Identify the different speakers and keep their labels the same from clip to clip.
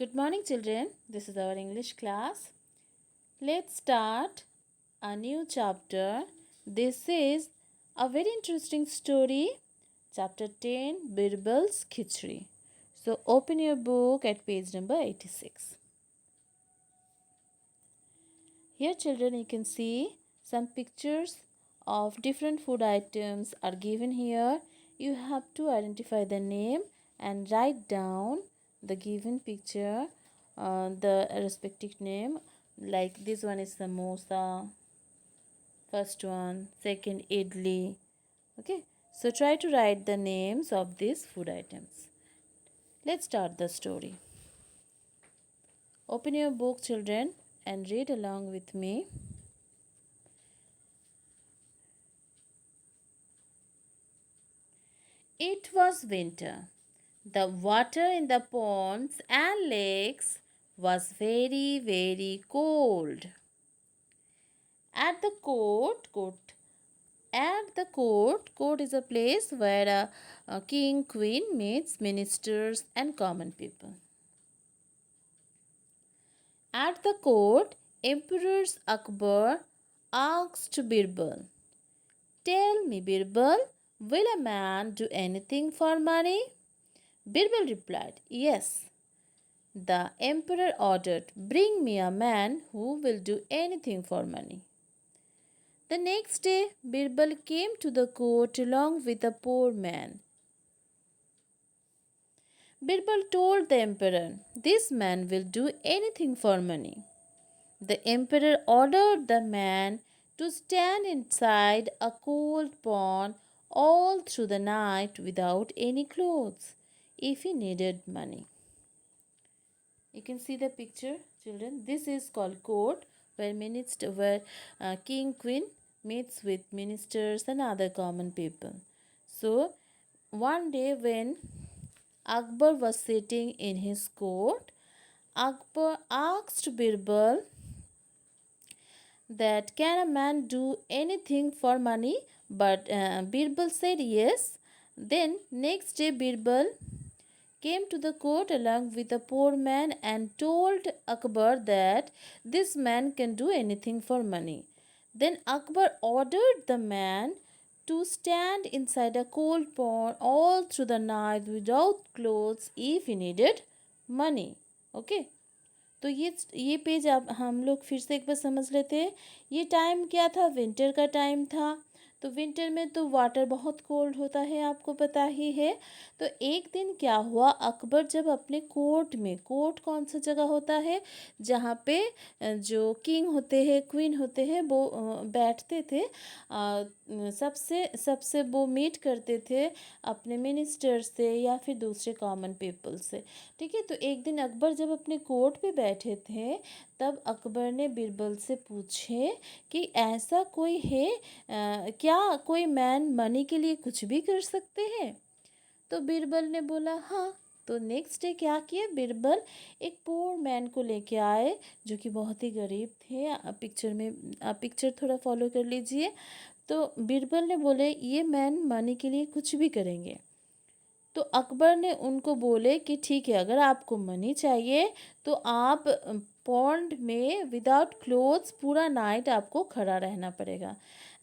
Speaker 1: Good morning, children. This is our English class. Let's start a new chapter. This is a very interesting story. Chapter 10, Birbal's Khichdi. So open your book at page number 86. Here, children, you can see some pictures of different food items are given here. You have to identify the name and write down the given picture, the respective name. Like this one is samosa, first one, second idli. Okay, so try to write the names of these food items. Let's start the story. Open your book, children, and read along with me. It was winter. The water in the ponds and lakes was very, very cold. At the court is a place where a king, queen meets ministers and common people. At the court, Emperor Akbar asked Birbal, "Tell me, Birbal, will a man do anything for money?" Birbal replied, "Yes." The emperor ordered, "Bring me a man who will do anything for money." The next day, Birbal came to the court along with a poor man. Birbal told the emperor, "This man will do anything for money." The emperor ordered the man to stand inside a cold pond all through the night without any clothes if he needed money. You can see the picture, children. This is called court, where king queen meets with ministers and other common people. So one day when Akbar was sitting in his court, Akbar asked Birbal that can a man do anything for money, but Birbal said yes. Then next day Birbal came to the court along with a poor man and told Akbar that this man can do anything for money. Then Akbar ordered the man to stand inside a cold pond all through the night without clothes if he needed money. Okay. तो ये page अब हम लोग फिर से एक बार समझ लेते हैं। ये टाइम क्या था? विंटर का टाइम था। तो विंटर में तो वाटर बहुत कोल्ड होता है, आपको पता ही है। तो एक दिन क्या हुआ, अकबर जब अपने कोर्ट में, कोर्ट कौन सा जगह होता है जहाँ पे जो किंग होते हैं, क्वीन होते हैं, वो बैठते थे, सबसे सबसे वो मीट करते थे अपने मिनिस्टर से या फिर दूसरे कॉमन पीपल से। ठीक है, तो एक दिन अकबर जब अपने कोर्ट पे बैठे थे, तब अकबर ने बिरबल से पूछे कि ऐसा कोई है, क्या कोई मैन मनी के लिए कुछ भी कर सकते हैं? तो बिरबल ने बोला हाँ। तो नेक्स्ट डे क्या किया, बिरबल एक पोर मैन को लेके आए जो कि बहुत ही गरीब थे। पिक्चर में आप पिक्चर थोड़ा फॉलो कर लीजिए। तो बिरबल ने बोले ये मैन मनी के लिए कुछ भी करेंगे। तो अकबर ने उनको बोले कि ठीक है, अगर आपको मनी चाहिए तो आप पॉन्ड में विदाउट क्लोथ्स पूरा नाइट आपको खड़ा रहना पड़ेगा।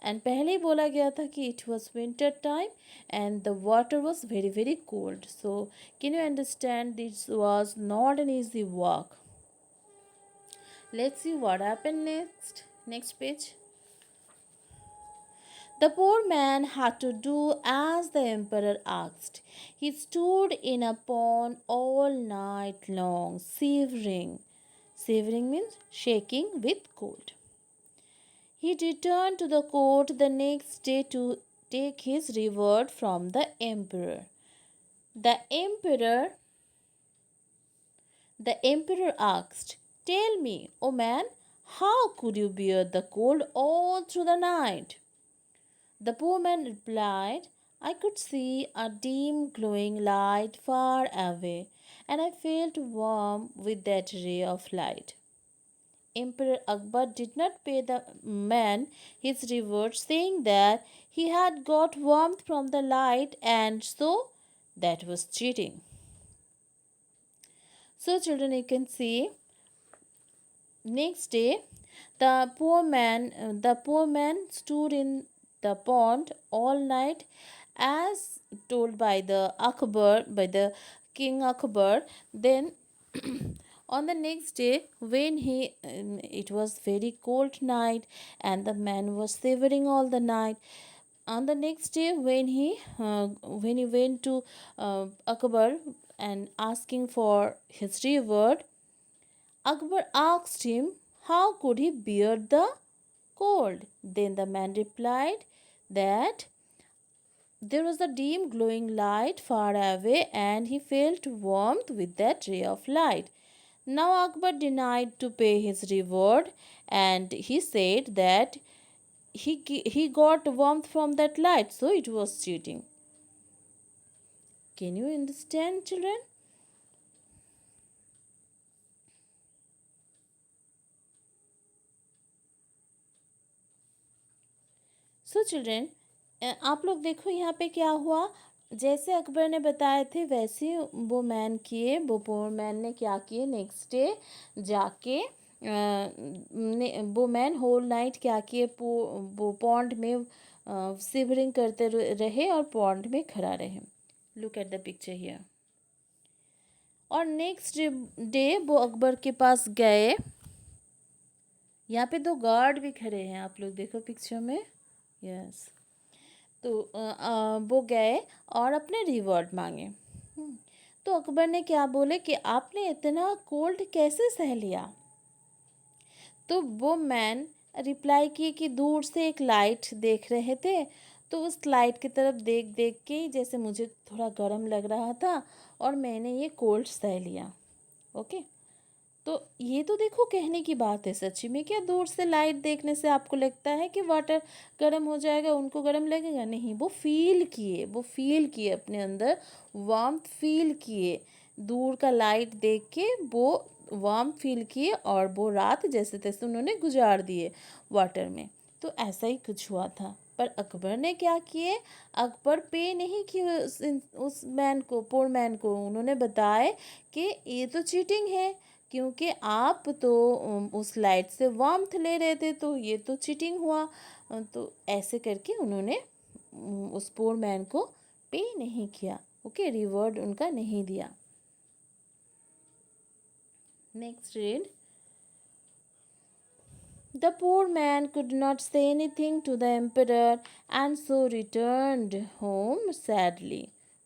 Speaker 1: एंड पहले ही बोला गया था कि it was winter time and the water was very very cold. So can you understand this was not an easy walk. Let's see what happened next. Next page. The poor man had to do as the emperor asked. He stood in a pond all night long, shivering. Shivering means shaking with cold. He returned to the court the next day to take his reward from the emperor. The emperor the emperor asked, "Tell me, O man, how could you bear the cold all through the night?" The poor man replied, "I could see a dim glowing light far away, and I felt warm with that ray of light." Emperor Akbar did not pay the man his reward, saying that he had got warmth from the light and so that was cheating. So children, you can see next day the poor man stood in the pond all night as told by the king Akbar. Then on the next day, when it was very cold night and the man was shivering all the night. On the next day, when he went to Akbar and asking for his reward, Akbar asked him how could he bear the cold. Then the man replied that there was a dim glowing light far away and he felt warmth with that ray of light. Now Akbar denied to pay his reward and he said that he got warmth from that light, so it was cheating. Can you understand, children? So children, आप लोग देखो यहाँ पे क्या हुआ। जैसे अकबर ने बताए थे वैसे वो पोर मैन ने क्या किए, नेक्स्ट डे जाके वो मैन होल नाइट क्या किए, वो पॉन्ड में सिवरिंग करते रहे और पॉन्ड में खड़ा रहे। Look at the picture here. और नेक्स्ट डे वो अकबर के पास गए। यहाँ पे दो गार्ड भी खड़े हैं, आप लोग देखो पिक्चर में। यस, तो वो गए और अपने रिवॉर्ड मांगे। तो अकबर ने क्या बोले कि आपने इतना कोल्ड कैसे सह लिया। तो वो मैन रिप्लाई किए कि दूर से एक लाइट देख रहे थे, तो उस लाइट की तरफ देख देख के जैसे मुझे थोड़ा गर्म लग रहा था और मैंने ये कोल्ड सह लिया। ओके, तो ये तो देखो कहने की बात है। सच्ची में क्या दूर से लाइट देखने से आपको लगता है कि वाटर गर्म हो जाएगा, उनको गर्म लगेगा? नहीं, वो फील किए अपने अंदर, वार्म फील किए। दूर का लाइट देख के वो वार्म फील किए और वो रात जैसे तैसे उन्होंने गुजार दिए वाटर में। तो ऐसा ही कुछ हुआ था। पर अकबर ने क्या किए, अकबर पे नहीं किए उस मैन को, पोर मैन को। उन्होंने बताए कि ये तो चीटिंग है, क्योंकि आप तो उस लाइट से वार्मथ ले रहे थे, तो ये तो चीटिंग हुआ। तो ऐसे करके उन्होंने उस पोर मैन को पे नहीं किया। ओके, रिवॉर्ड उनका नहीं दिया। Next read. The poor man could not say anything to the emperor and so returned home sadly.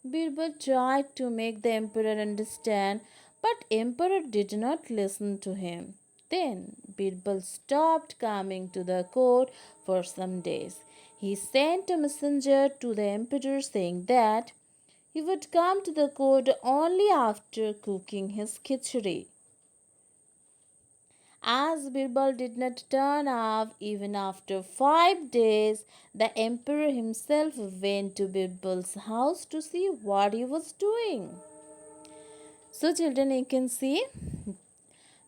Speaker 1: Birbal tried to make the emperor understand, but emperor did not listen to him. Then Birbal stopped coming to the court for some days. He sent a messenger to the emperor saying that he would come to the court only after cooking his khichdi. As Birbal did not turn up even after 5 days, the emperor himself went to Birbal's house to see what he was doing. So, children, you can see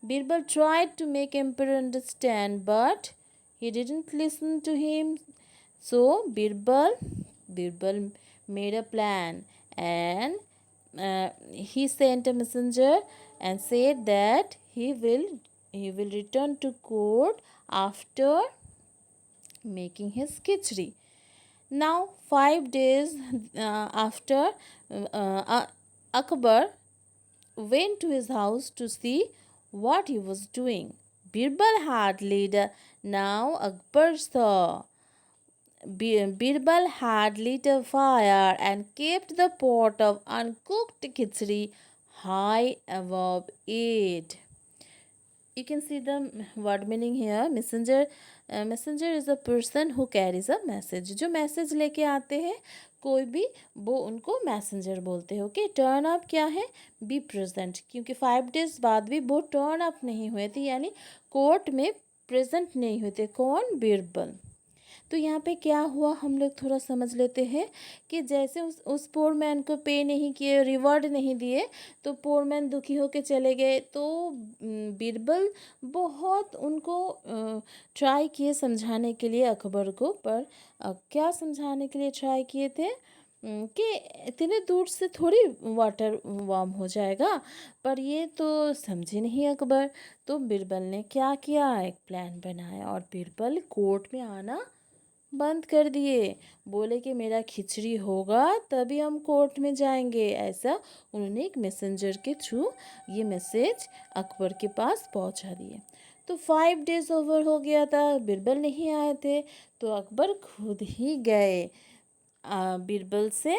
Speaker 1: Birbal tried to make emperor understand, but he didn't listen to him. So, Birbal made a plan and he sent a messenger and said that he will return to court after making his khichdi. Now 5 days after, Akbar went to his house to see what he was doing. Birbal had now Akbar saw. Birbal had lit a fire and kept the pot of uncooked khichdi high above it. You can see the word meaning here. Messenger is a person who carries a message. जो message लेके आते हैं कोई भी, वो उनको messenger बोलते हैं। ओके, टर्न अप क्या है? बी प्रेजेंट, क्योंकि 5 days बाद भी वो टर्न अप नहीं हुए थे, यानी कोर्ट में प्रेजेंट नहीं हुए थे। कौन? बिरबल। तो यहाँ पे क्या हुआ हम लोग थोड़ा समझ लेते हैं कि जैसे उस पोर मैन को पे नहीं किए, रिवॉर्ड नहीं दिए, तो पोर मैन दुखी होके चले गए। तो बिरबल बहुत उनको ट्राई किए समझाने के लिए अकबर को, पर क्या समझाने के लिए ट्राई किए थे? कि इतने दूर से थोड़ी वाटर वार्म हो जाएगा। पर ये तो समझे नहीं अकबर। तो बिरबल ने क्या किया, एक प्लान बनाया और बिरबल कोर्ट में आना बंद कर दिए। बोले कि मेरा खिचड़ी होगा तभी हम कोर्ट में जाएंगे। ऐसा उन्होंने एक मैसेंजर के थ्रू ये मैसेज अकबर के पास पहुंचा दिए। तो 5 डेज ओवर हो गया था, बिरबल नहीं आए थे। तो अकबर खुद ही गए बिरबल से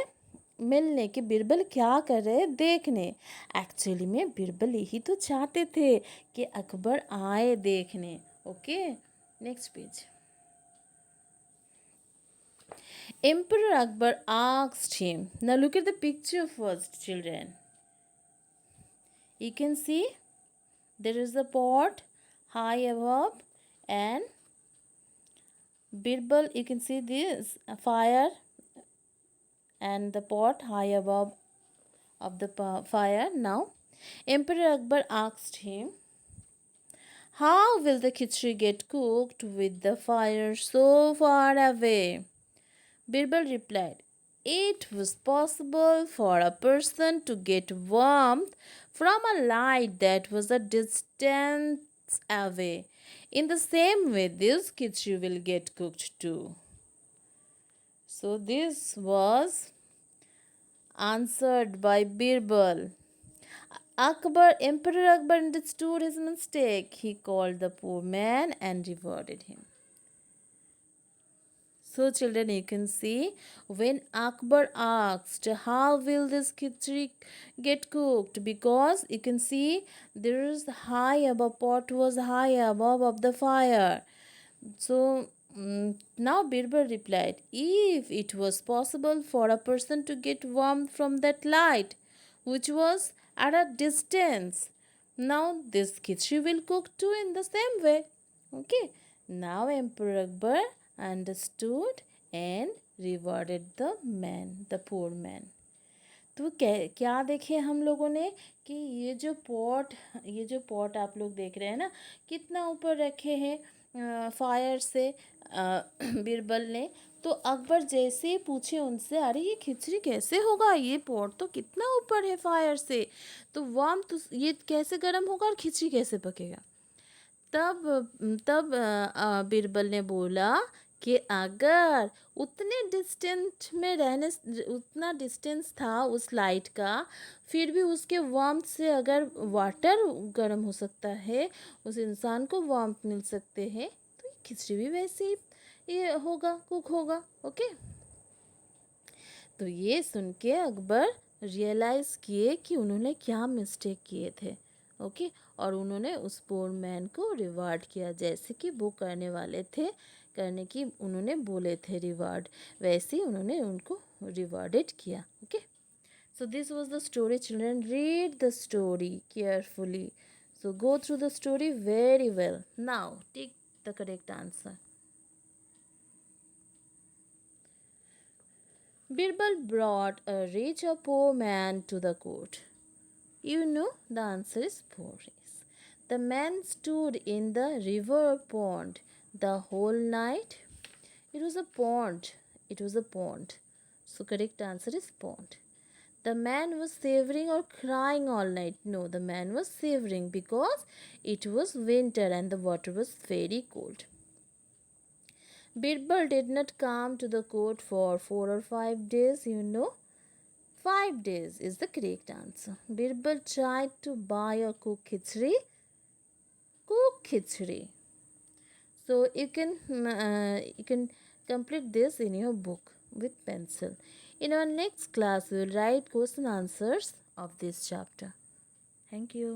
Speaker 1: मिलने, कि बिरबल क्या कर रहे देखने। एक्चुअली में बिरबल यही तो चाहते थे कि अकबर आए देखने। Okay, next page. Emperor Akbar asked him. Now look at the picture first, children. You can see there is a pot high above, and Birbal, you can see this fire and the pot high above of the fire. Now, Emperor Akbar asked him, how will the khichdi get cooked with the fire so far away? Birbal replied, it was possible for a person to get warmth from a light that was a distance away. In the same way, this khichdi will get cooked too. So, this was answered by Birbal. Emperor Akbar understood his mistake. He called the poor man and rewarded him. So, children, you can see when Akbar asked, how will this khichdi get cooked? Because you can see there is high above, pot was high above of the fire. So, now Birbal replied, if it was possible for a person to get warmth from that light, which was at a distance, now this khichdi will cook too in the same way. Okay. Now Emperor Akbar understood and rewarded the man, the poor man. तो क्या देखे हम लोगों ने कि ये जो pot आप लोग देख रहे हैं ना, कितना ऊपर रखे हैं फायर से बिरबल ने। तो अकबर जैसे ही पूछे उनसे, अरे ये खिचड़ी कैसे होगा, ये पॉट तो कितना ऊपर है फायर से, तो वाम तो ये कैसे गर्म होगा और खिचड़ी कैसे पकेगा। तब तब बिरबल ने बोला कि अगर उतना डिस्टेंस था उस लाइट का, फिर भी उसके वार्मथ से अगर वाटर गर्म हो सकता है, उस इंसान को वार्मथ मिल सकते हैं, तो ये खिचड़ी भी वैसे ही ये होगा, कुक होगा। ओके। तो ये सुन के अकबर रियलाइज़ किए कि उन्होंने क्या मिस्टेक किए थे। ओके। और उन्होंने उस पोर मैन को रिवार्ड किया, जैसे कि वो करने वाले थे, करने की उन्होंने बोले थे रिवार्ड, वैसे ही उन्होंने उनको रिवार्डेड किया। Okay. So this was the story children. Read the story carefully, so go through the story very well. Now take the correct answer. Birbal brought a rich or poor man to the court. You know the answer is poor. The man stood in the river pond the whole night. It was a pond. It was a pond. So correct answer is pond. The man was shivering or crying all night. No, the man was shivering because it was winter and the water was very cold. Birbal did not come to the court for 4 or 5 days, 5 days is the correct answer. Birbal tried to buy or cook khichdi. So you can complete this in your book with pencil. In our next class, we will write question answers of this chapter. Thank you.